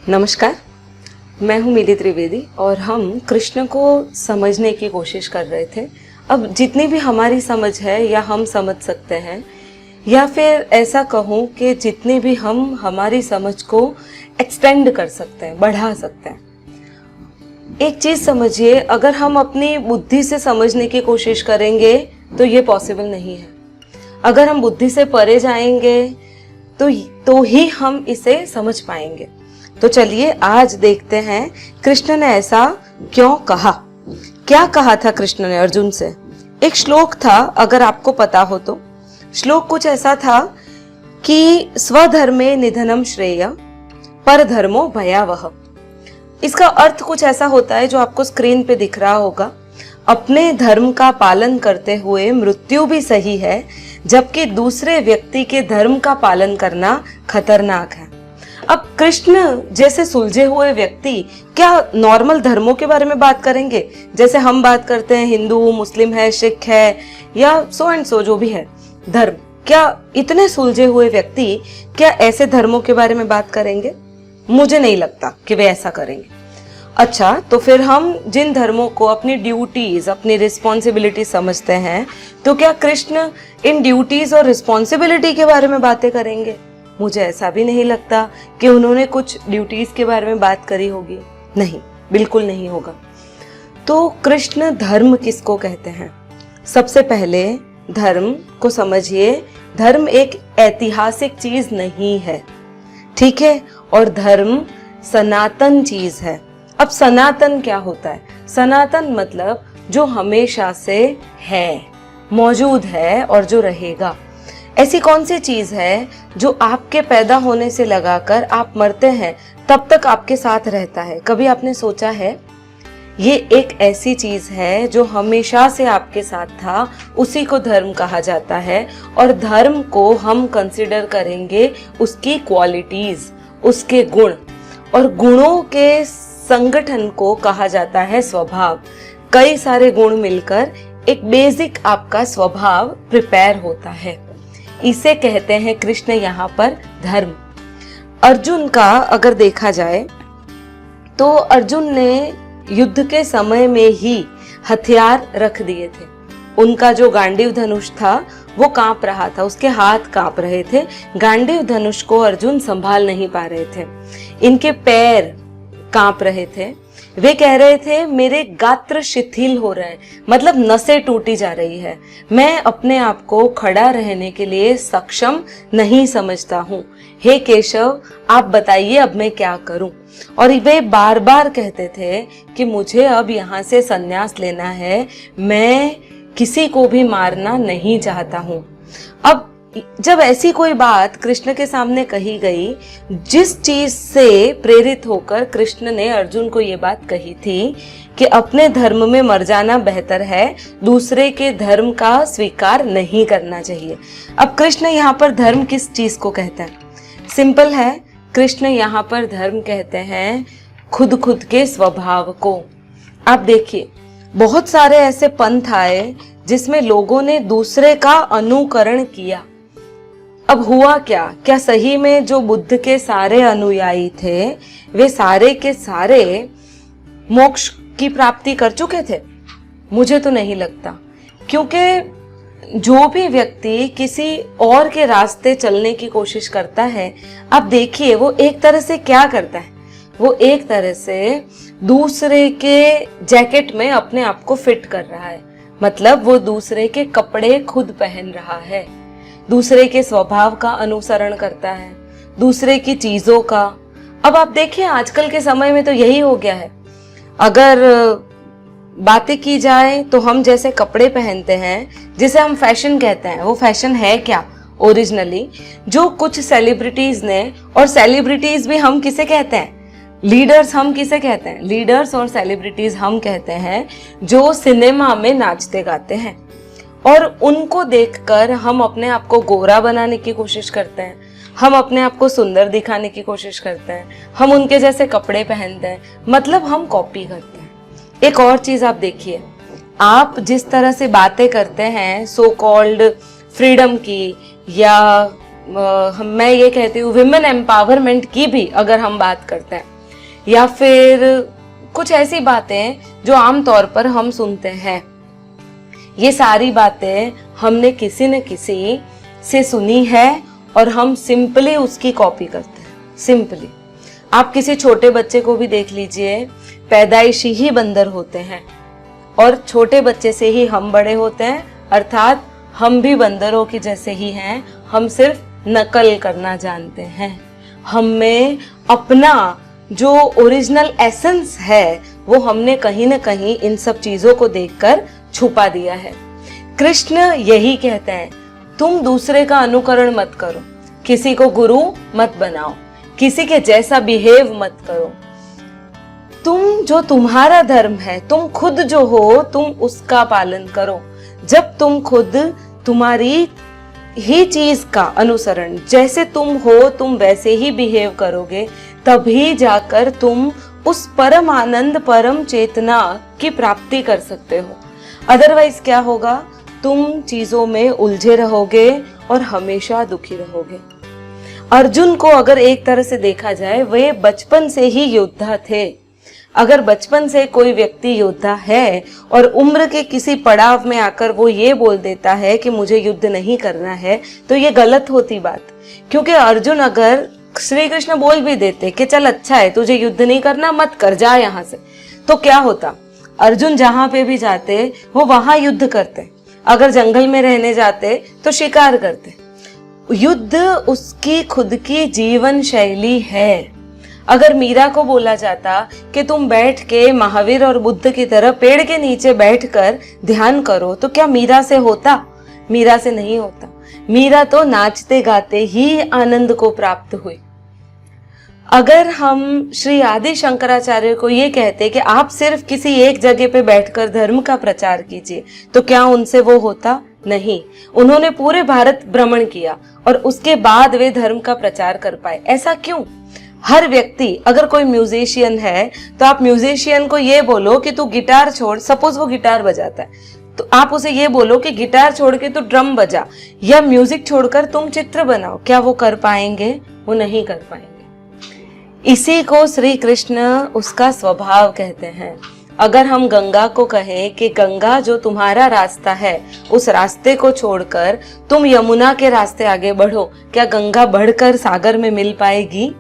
नमस्कार, मैं हूँ मिली त्रिवेदी और हम कृष्ण को समझने की कोशिश कर रहे थे। अब जितनी भी हमारी समझ है या हम समझ सकते हैं, या फिर ऐसा कहूँ कि जितनी भी हम हमारी समझ को एक्सटेंड कर सकते हैं, बढ़ा सकते हैं। एक चीज़ समझिए, अगर हम अपनी बुद्धि से समझने की कोशिश करेंगे तो ये पॉसिबल नहीं है। अगर हम बुद्धि से परे जाएंगे तो ही हम इसे समझ पाएंगे। तो चलिए आज देखते हैं कृष्ण ने ऐसा क्यों कहा। क्या कहा था कृष्ण ने अर्जुन से? एक श्लोक था, अगर आपको पता हो तो। श्लोक कुछ ऐसा था कि स्वधर्मे निधनम श्रेय परधर्मो भयावह। इसका अर्थ कुछ ऐसा होता है जो आपको स्क्रीन पे दिख रहा होगा। अपने धर्म का पालन करते हुए मृत्यु भी सही है, जबकि दूसरे व्यक्ति के धर्म का पालन करना खतरनाक है। अब कृष्ण जैसे सुलझे हुए व्यक्ति क्या नॉर्मल धर्मों के बारे में बात करेंगे? जैसे हम बात करते हैं, हिंदू, मुस्लिम है, सिख है या सो एंड सो जो भी है धर्म, क्या इतने सुलझे हुए व्यक्ति क्या ऐसे धर्मों के बारे में बात करेंगे? मुझे नहीं लगता कि वे ऐसा करेंगे। अच्छा, तो फिर हम जिन धर्मों को अपनी ड्यूटीज, अपनी रिस्पॉन्सिबिलिटी समझते हैं, तो क्या कृष्ण इन ड्यूटीज और रिस्पॉन्सिबिलिटी के बारे में बातें करेंगे? मुझे ऐसा भी नहीं लगता कि उन्होंने कुछ ड्यूटीज के बारे में बात करी होगी। नहीं, बिल्कुल नहीं होगा। तो कृष्ण धर्म किसको कहते हैं? सबसे पहले धर्म को समझिए। धर्म एक ऐतिहासिक चीज नहीं है, ठीक है? और धर्म सनातन चीज है। अब सनातन क्या होता है? सनातन मतलब जो हमेशा से है, मौजूद है और जो रहेगा। ऐसी कौन सी चीज है जो आपके पैदा होने से लगाकर आप मरते हैं तब तक आपके साथ रहता है? कभी आपने सोचा है? ये एक ऐसी चीज है जो हमेशा से आपके साथ था, उसी को धर्म कहा जाता है। और धर्म को हम कंसिडर करेंगे उसकी क्वालिटीज, उसके गुण, और गुणों के संगठन को कहा जाता है स्वभाव। कई सारे गुण मिलकर एक बेसिक आपका स्वभाव प्रिपेयर होता है। इसे कहते हैं कृष्ण यहाँ पर धर्म। अर्जुन का अगर देखा जाए तो अर्जुन ने युद्ध के समय में ही हथियार रख दिए थे। उनका जो गांडीव धनुष था वो कांप रहा था, उसके हाथ कांप रहे थे। गांडीव धनुष को अर्जुन संभाल नहीं पा रहे थे। इनके पैर कांप रहे थे। वे कह रहे थे मेरे गात्र शिथिल हो रहे हैं, मतलब नसें टूटी जा रही है। मैं अपने आप को खड़ा रहने के लिए सक्षम नहीं समझता हूँ। हे केशव, आप बताइए अब मैं क्या करूं? और वे बार बार कहते थे कि मुझे अब यहाँ से संन्यास लेना है, मैं किसी को भी मारना नहीं चाहता हूँ। अब जब ऐसी कोई बात कृष्ण के सामने कही गई, जिस चीज से प्रेरित होकर कृष्ण ने अर्जुन को ये बात कही थी कि अपने धर्म में मर जाना बेहतर है, दूसरे के धर्म का स्वीकार नहीं करना चाहिए। अब कृष्ण यहाँ पर धर्म किस चीज को कहते हैं? सिंपल है, कृष्ण यहाँ पर धर्म कहते हैं खुद के स्वभाव को। आप देखिए, बहुत सारे ऐसे पंथ आए जिसमें लोगों ने दूसरे का अनुकरण किया। अब हुआ क्या सही में जो बुद्ध के सारे अनुयायी थे वे सारे के सारे मोक्ष की प्राप्ति कर चुके थे? मुझे तो नहीं लगता, क्योंकि जो भी व्यक्ति किसी और के रास्ते चलने की कोशिश करता है, आप देखिए वो एक तरह से क्या करता है, वो एक तरह से दूसरे के जैकेट में अपने आप को फिट कर रहा है। मतलब वो दूसरे के कपड़े खुद पहन रहा है, दूसरे के स्वभाव का अनुसरण करता है, दूसरे की चीजों का। अब आप देखिए आजकल के समय में तो यही हो गया है। अगर बातें की जाए तो हम जैसे कपड़े पहनते हैं, जिसे हम फैशन कहते हैं, वो फैशन है क्या ओरिजिनली? जो कुछ सेलिब्रिटीज ने, और सेलिब्रिटीज भी हम किसे कहते हैं? लीडर्स हम किसे कहते हैं? लीडर्स और सेलिब्रिटीज हम कहते हैं जो सिनेमा में नाचते गाते हैं। और उनको देखकर हम अपने आप को गोरा बनाने की कोशिश करते हैं, हम अपने आप को सुंदर दिखाने की कोशिश करते हैं, हम उनके जैसे कपड़े पहनते हैं, मतलब हम कॉपी करते हैं। एक और चीज आप देखिए, आप जिस तरह से बातें करते हैं सो कॉल्ड फ्रीडम की या मैं ये कहती हूँ विमेन एम्पावरमेंट की भी अगर हम बात करते हैं, या फिर कुछ ऐसी बातें जो आमतौर पर हम सुनते हैं, ये सारी बातें हमने किसी न किसी से सुनी है और हम सिंपली उसकी कॉपी करते हैं। सिंपली आप किसी छोटे बच्चे को भी देख लीजिए, पैदाइशी ही बंदर होते हैं और छोटे बच्चे से ही हम बड़े होते हैं, अर्थात हम भी बंदरों की जैसे ही हैं, हम सिर्फ नकल करना जानते हैं। हम में अपना जो ओरिजिनल एसेंस है वो हमने कहीं न कहीं इन सब चीजों को देखकर छुपा दिया है। कृष्ण यही कहते हैं, तुम दूसरे का अनुकरण मत करो, किसी को गुरु मत बनाओ, किसी के जैसा बिहेव मत करो। तुम जो तुम्हारा धर्म है, तुम खुद जो हो तुम उसका पालन करो। जब तुम खुद तुम्हारी ही चीज का अनुसरण, जैसे तुम हो तुम वैसे ही बिहेव करोगे, तभी जाकर तुम उस परम आनंद परम चेतना की प्राप्ति कर सकते हो। अदरवाइज क्या होगा, तुम चीजों में उलझे रहोगे और हमेशा दुखी रहोगे। अर्जुन को अगर एक तरह से देखा जाए, वे बचपन से ही योद्धा थे। अगर बचपन से कोई व्यक्ति योद्धा है और उम्र के किसी पड़ाव में आकर वो ये बोल देता है कि मुझे युद्ध नहीं करना है, तो ये गलत होती बात। क्योंकि अर्जुन अगर श्री कृष्ण बोल भी देते कि चल अच्छा है तुझे युद्ध नहीं करना, मत कर, जा यहाँ से, तो क्या होता? अर्जुन जहां पे भी जाते वो वहां युद्ध करते। अगर जंगल में रहने जाते तो शिकार करते। युद्ध उसकी खुद की जीवन शैली है। अगर मीरा को बोला जाता कि तुम बैठ के महावीर और बुद्ध की तरह पेड़ के नीचे बैठकर ध्यान करो, तो क्या मीरा से होता? मीरा से नहीं होता। मीरा तो नाचते गाते ही आनंद को प्राप्त हुई। अगर हम श्री आदि शंकराचार्य को ये कहते कि आप सिर्फ किसी एक जगह पे बैठकर धर्म का प्रचार कीजिए, तो क्या उनसे वो होता? नहीं। उन्होंने पूरे भारत भ्रमण किया और उसके बाद वे धर्म का प्रचार कर पाए। ऐसा क्यों? हर व्यक्ति, अगर कोई म्यूजिशियन है तो आप म्यूजिशियन को ये बोलो कि तू गिटार छोड़, सपोज वो गिटार बजाता है, तो आप उसे ये बोलो कि गिटार छोड़ के तू ड्रम बजा या म्यूजिक छोड़कर तुम चित्र बनाओ। क्या वो कर पाएंगे? वो नहीं कर पाएंगे। इसी को श्री कृष्ण उसका स्वभाव कहते हैं। अगर हम गंगा को कहें कि गंगा जो तुम्हारा रास्ता है, उस रास्ते को छोड़कर तुम यमुना के रास्ते आगे बढ़ो, क्या गंगा बढ़कर सागर में मिल पाएगी?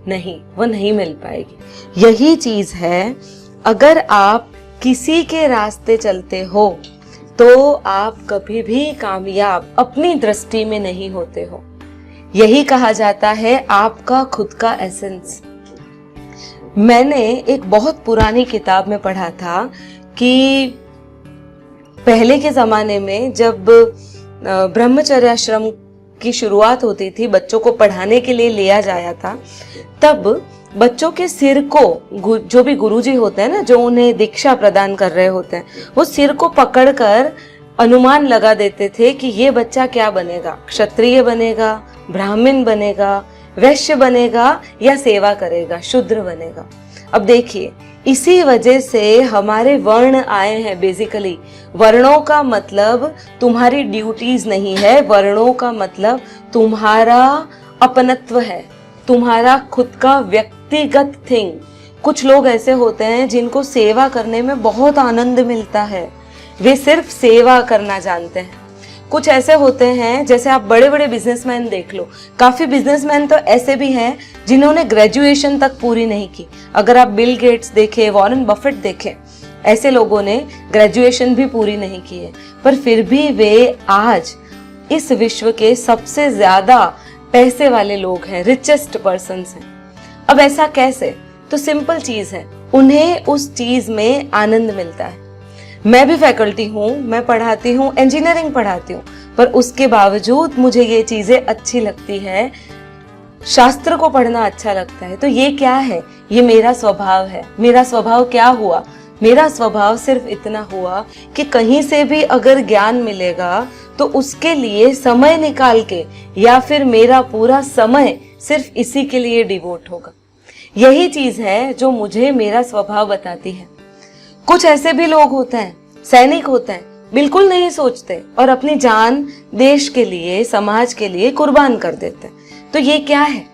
नहीं, वो नहीं मिल पाएगी। यही चीज है, अगर आप किसी के रास्ते चलते हो तो आप कभी भी कामयाब अपनी दृष्टि में नहीं होते हो। यही कहा जाता है आपका खुद का एसेंस। मैंने एक बहुत पुरानी किताब में पढ़ा था कि पहले के जमाने में जब ब्रह्मचर्याश्रम की शुरुआत होती थी, बच्चों को पढ़ाने के लिए लिया जाया था, तब बच्चों के सिर को जो भी गुरुजी होते हैं ना, जो उन्हें दीक्षा प्रदान कर रहे होते हैं, वो सिर को पकड़कर अनुमान लगा देते थे कि ये बच्चा क्या बनेगा, क्षत्रिय बनेगा, ब्राह्मण बनेगा, वैश्य बनेगा या सेवा करेगा, शूद्र बनेगा। अब देखिए, इसी वजह से हमारे वर्ण आए हैं। बेसिकली वर्णों का मतलब तुम्हारी ड्यूटीज नहीं है, वर्णों का मतलब तुम्हारा अपनत्व है, तुम्हारा खुद का व्यक्तिगत थिंग। कुछ लोग ऐसे होते हैं जिनको सेवा करने में बहुत आनंद मिलता है, वे सिर्फ सेवा करना जानते हैं। कुछ ऐसे होते हैं, जैसे आप बड़े बड़े बिजनेसमैन देख लो, काफी बिजनेसमैन तो ऐसे भी हैं जिन्होंने ग्रेजुएशन तक पूरी नहीं की। अगर आप बिल गेट्स देखें, वॉरेन बफेट देखें, ऐसे लोगों ने ग्रेजुएशन भी पूरी नहीं की है, पर फिर भी वे आज इस विश्व के सबसे ज्यादा पैसे वाले लोग हैं, रिचेस्ट पर्सन्स हैं। अब ऐसा कैसे? तो सिंपल चीज है, उन्हें उस चीज में आनंद मिलता है। मैं भी फैकल्टी हूँ, मैं पढ़ाती हूँ, इंजीनियरिंग पढ़ाती हूँ, पर उसके बावजूद मुझे ये चीजें अच्छी लगती है, शास्त्र को पढ़ना अच्छा लगता है। तो ये क्या है? ये मेरा स्वभाव है। मेरा स्वभाव क्या हुआ? मेरा स्वभाव सिर्फ इतना हुआ कि कहीं से भी अगर ज्ञान मिलेगा तो उसके लिए समय निकाल के, या फिर मेरा पूरा समय सिर्फ इसी के लिए डिवोट होगा। यही चीज है जो मुझे मेरा स्वभाव बताती है। कुछ ऐसे भी लोग होते हैं, सैनिक होते हैं, बिल्कुल नहीं सोचते और अपनी जान देश के लिए, समाज के लिए कुर्बान कर देते हैं। तो ये क्या है?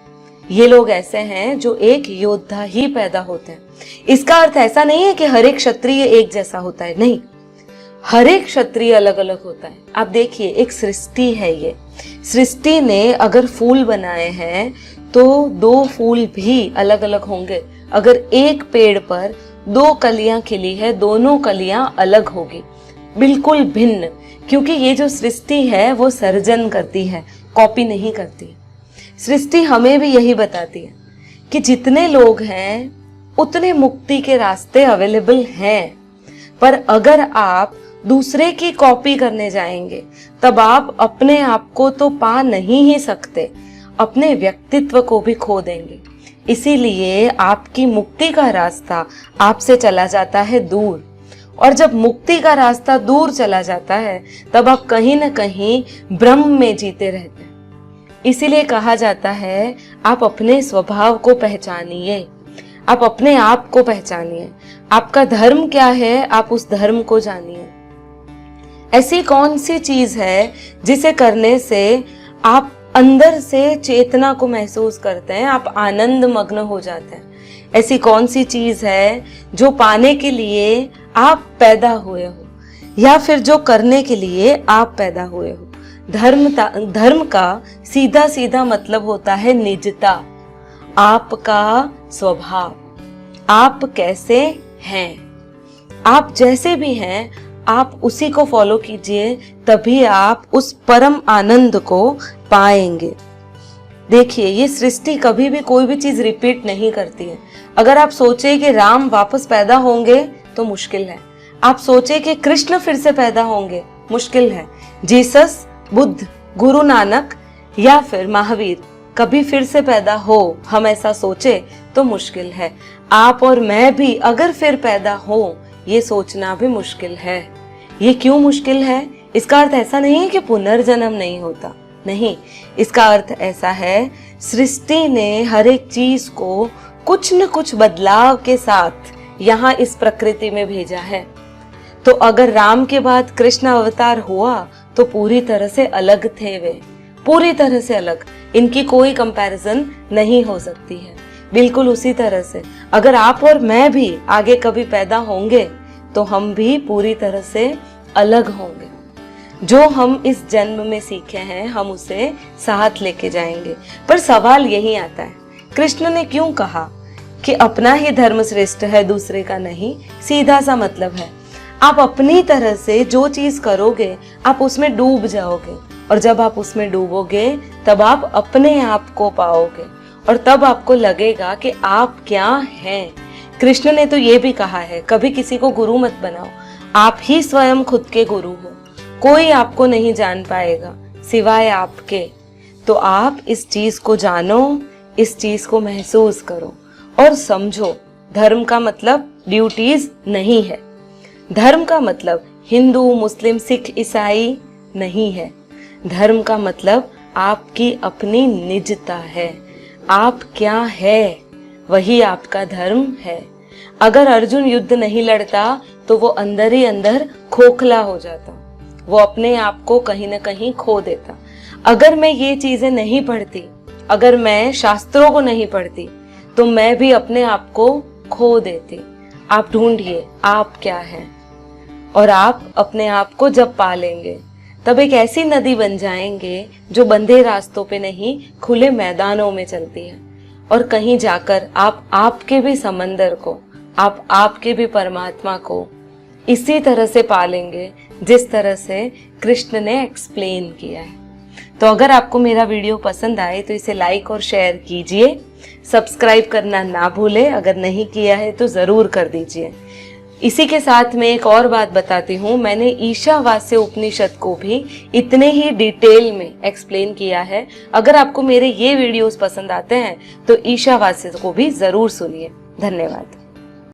ये लोग ऐसे हैं जो एक योद्धा ही पैदा होते हैं। इसका अर्थ ऐसा नहीं है कि हर एक क्षत्रिय एक जैसा होता है, नहीं, हर एक क्षत्रिय अलग अलग होता है। आप देखिए, एक सृष्टि है ये। सृष्टि ने अगर फूल बनाए हैं तो 2 फूल भी अलग अलग होंगे। अगर एक पेड़ पर 2 कलियां खिली है, दोनों कलियां अलग होगी, बिल्कुल भिन्न, क्योंकि ये जो सृष्टि है वो सर्जन करती है, कॉपी नहीं करती। सृष्टि हमें भी यही बताती है कि जितने लोग हैं उतने मुक्ति के रास्ते अवेलेबल हैं, पर अगर आप दूसरे की कॉपी करने जाएंगे तब आप अपने आप को तो पा नहीं ही सकते, अपने व्यक्तित्व को भी खो देंगे। इसीलिए आपकी मुक्ति का रास्ता आपसे चला जाता है दूर, और जब मुक्ति का रास्ता दूर चला जाता है तब आप कहीं न कहीं भ्रम में जीते रहते हैं। इसीलिए कहा जाता है आप अपने स्वभाव को पहचानिए, आप अपने आप को पहचानिए। आपका धर्म क्या है, आप उस धर्म को जानिए। ऐसी कौन सी चीज है जिसे करने से आप अंदर से चेतना को महसूस करते हैं, आप आनंद मग्न हो जाते हैं? ऐसी कौन सी चीज है जो पाने के लिए आप पैदा हुए हो, या फिर जो करने के लिए आप पैदा हुए हो? धर्म का सीधा सीधा मतलब होता है निजता, आपका स्वभाव, आप कैसे हैं। आप जैसे भी हैं आप उसी को फॉलो कीजिए, तभी आप उस परम आनंद को पाएंगे। देखिए, ये सृष्टि कभी भी कोई भी चीज रिपीट नहीं करती है। अगर आप सोचे कि राम वापस पैदा होंगे तो मुश्किल है। आप सोचे कि कृष्ण फिर से पैदा होंगे, मुश्किल है। जीसस, बुद्ध, गुरु नानक या फिर महावीर कभी फिर से पैदा हो, हम ऐसा सोचे तो मुश्किल है। आप और मैं भी अगर फिर पैदा हो, ये सोचना भी मुश्किल है। ये क्यों मुश्किल है? इसका अर्थ ऐसा नहीं है कि पुनर्जन्म नहीं होता, नहीं, इसका अर्थ ऐसा है सृष्टि ने हर एक चीज को कुछ न कुछ बदलाव के साथ यहाँ इस प्रकृति में भेजा है। तो अगर राम के बाद कृष्ण अवतार हुआ तो पूरी तरह से अलग थे वे, पूरी तरह से अलग, इनकी कोई कंपैरिजन नहीं हो सकती है। बिल्कुल उसी तरह से अगर आप और मैं भी आगे कभी पैदा होंगे तो हम भी पूरी तरह से अलग होंगे। जो हम इस जन्म में सीखे हैं हम उसे साथ लेके जाएंगे। पर सवाल यही आता है, कृष्ण ने क्यों कहा कि अपना ही धर्म श्रेष्ठ है, दूसरे का नहीं? सीधा सा मतलब है, आप अपनी तरह से जो चीज करोगे आप उसमें डूब जाओगे, और जब आप उसमें डूबोगे तब आप अपने आप को पाओगे, और तब आपको लगेगा कि आप क्या हैं। कृष्ण ने तो ये भी कहा है, कभी किसी को गुरु मत बनाओ, आप ही स्वयं खुद के गुरु हो, कोई आपको नहीं जान पाएगा सिवाय आपके। तो आप इस चीज को जानो, इस चीज को महसूस करो और समझो। धर्म का मतलब ड्यूटीज नहीं है, धर्म का मतलब हिंदू, मुस्लिम, सिख, ईसाई नहीं है। धर्म का मतलब आपकी अपनी निजता है, आप क्या है वही आपका धर्म है। अगर अर्जुन युद्ध नहीं लड़ता तो वो अंदर ही अंदर खोखला हो जाता, वो अपने आप को कहीं ना कहीं खो देता। अगर मैं ये चीजें नहीं पढ़ती, अगर मैं शास्त्रों को नहीं पढ़ती तो मैं भी अपने आप को खो देती। आप ढूंढिए आप क्या है, और आप अपने आप को जब पा लेंगे तब एक ऐसी नदी बन जाएंगे जो बंधे रास्तों पे नहीं, खुले मैदानों में चलती है। और कहीं जाकर आप आपके भी समंदर को, आप आपके भी परमात्मा को इसी तरह से पालेंगे जिस तरह से कृष्ण ने एक्सप्लेन किया है। तो अगर आपको मेरा वीडियो पसंद आए तो इसे लाइक और शेयर कीजिए, सब्सक्राइब करना ना भूले, अगर नहीं किया है तो जरूर कर दीजिए। इसी के साथ मैं एक और बात बताती हूँ, मैंने ईशावास्य उपनिषद को भी इतने ही डिटेल में एक्सप्लेन किया है। अगर आपको मेरे ये वीडियोस पसंद आते हैं तो ईशावास्य को भी जरूर सुनिए। धन्यवाद।